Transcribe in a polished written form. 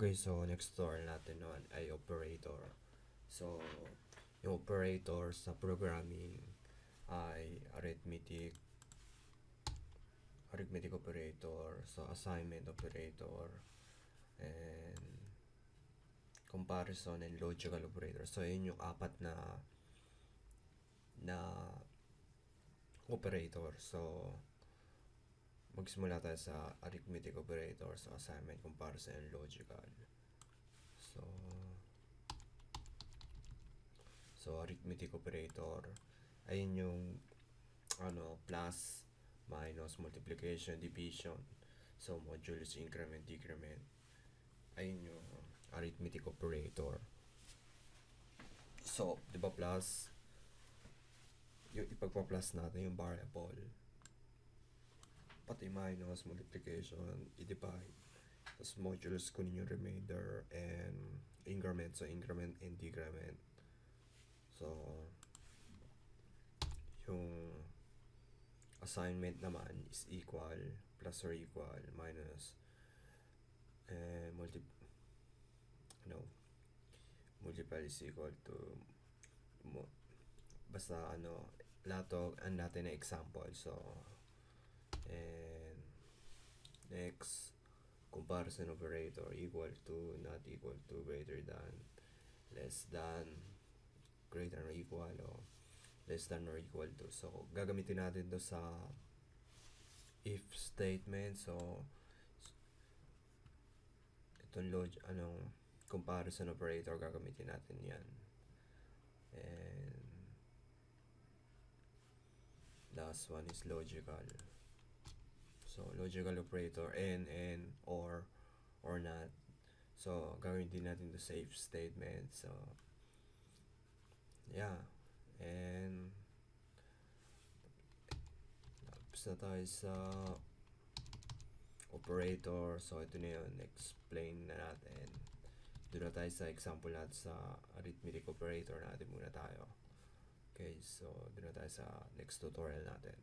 Okay, so next tutorial natin naman ay operator. So, yung operator sa programming ay arithmetic operator, so assignment operator, and comparison and logical operator. So, yun yung apat na operator. So, magsimula tayo sa arithmetic operator, so assignment, comparison, and logical. So arithmetic operator, ayun yung plus, minus, multiplication, division. So modulus, increment, decrement. Ayun yung arithmetic operator. So, di ba plus, yung ipagpa-plus natin yung variable, pati minus, multiplication, i-divide. Tapos modulus kunin yung remainder and increment. So increment and decrement. So yung assignment naman is equal, plus or equal, minus, and multiply is equal to basta lahat natin na example. So and next, comparison operator, equal to, not equal to, greater than, less than, greater or equal, o less than or equal to. So gagamitin natin to sa if statement. So itong comparison operator, gagamitin natin yan. And last one is logical. So logical operator, and, or not. So gagamitin natin to sa if statement. So yeah, and tapos na tayo sa operator. So ito na yun, explain na natin. Doon na tayo sa example natin sa arithmetic operator natin muna tayo. Okay, so doon na tayo sa next tutorial natin.